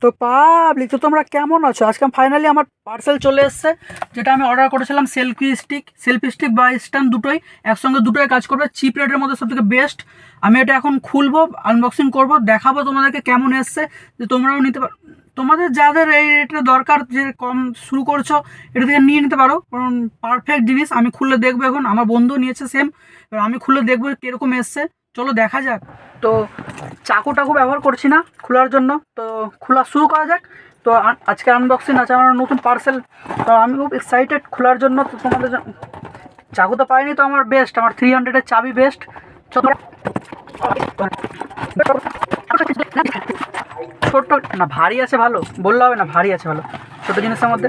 তো পাবলিক, তো তোমরা কেমন আছো? আজকে ফাইনালি আমার পার্সেল চলে এসেছে, যেটা আমি অর্ডার করেছিলাম। সেলফি স্টিক বা স্ট্যান্ড দুটোই একসঙ্গে, দুটোই কাজ করবে, চিপ রেটের মধ্যে সবথেকে বেস্ট। আমি এটা এখন খুলবো, আনবক্সিং করব, দেখাবো তোমাদেরকে কেমন এসছে, যে তোমরাও নিতে পারো। তোমাদের যাদের এই রেটের দরকার, যে কম শুরু করছো, এটা থেকে নিয়ে নিতে পারো, কারণ পারফেক্ট জিনিস। আমি খুলে দেখবো, এখন আমার বন্ধু নিয়েছে সেম, এবার আমি খুলে দেখবো কীরকম এসছে। চলো দেখা যাক। তো চাকু টাকু ব্যবহার করছি না খোলার জন্য, তো খোলা শুরু করা যাক। তো আজকে আনবক্সিং আছে আমার নতুন পার্সেল, তো আমি খুব এক্সাইটেড খোলার জন্য। তো তোমাদের চাকু তো পাইনি, তো আমার বেস্ট, আমার 300-এর চাবি বেস্ট। ছোট্ট না, ভারী আছে ভালো, বললে হবে না, ভারী আছে ভালো। ছোটো জিনিসের মধ্যে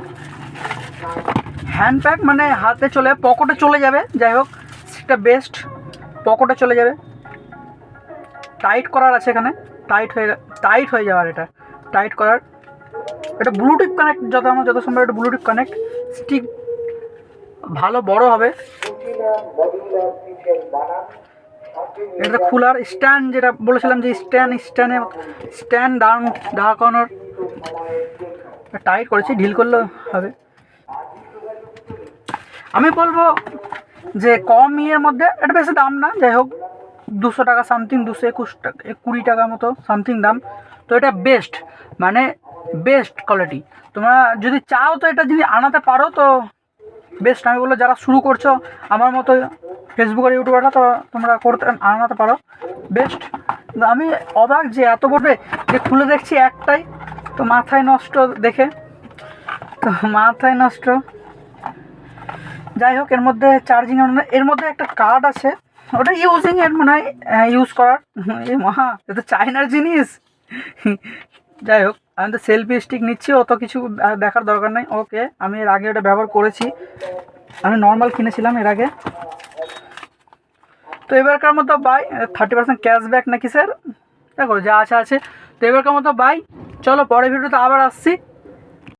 হ্যান্ড প্যাক, মানে হাতে চলে পকেটে চলে যাবে, যাই হোক সেটা বেস্ট, পকেটে চলে যাবে। টাইট করার আছে এখানে, টাইট হয়ে যাওয়ার, এটা টাইট করার। এটা ব্লুটুথ কানেক্ট, যত সম্ভব এটা ব্লুটুথ কানেক্ট। স্টিক ভালো বড় হবে। এটা খোলার স্ট্যান্ড, যেটা বলেছিলাম যে স্ট্যান্ড দাঁড়ানোর টাইট করেছি, ঢিল করলে হবে। আমি বলবো যে কম ইয়ের মধ্যে, এটা বেশি দাম না, যাই হোক 200 টাকা সামথিং, 221 টাকা 20 টাকা মতো সামথিং দাম। তো এটা বেস্ট, মানে বেস্ট কোয়ালিটি। তোমরা যদি চাও তো এটা যদি আনাতে পারো তো বেস্ট। আমি বলবো যারা শুরু করছো আমার মতো ফেসবুক আর ইউটিউবাররা, তো তোমরা আনাতে পারো, বেস্ট। আমি অবাক যে এত পড়বে, যে খুলে দেখছি একটাই, তো মাথায় নষ্ট দেখে, তো মাথায় নষ্ট। যাই হোক, এর মধ্যে চার্জিং, এর মধ্যে একটা কার্ড আছে, ওটা ইউজিং এর মনে হয়, ইউজ করার। এই মহা, এটা চাইনার জিনিস। যাই হোক, আমি তো সেলফি স্টিক নিচ্ছি, অত কিছু দেখার দরকার নেই। ওকে, আমি এর আগে ওটা ব্যবহার করেছি, আমি নর্মাল কিনেছিলাম এর আগে। তো এবারকার মতো বাই। 30% ক্যাশব্যাক নাকি স্যার, দেখো যা আছে। তো এবারকার মতো বাই, চলো পরের ভিডিওতে আবার আসছি।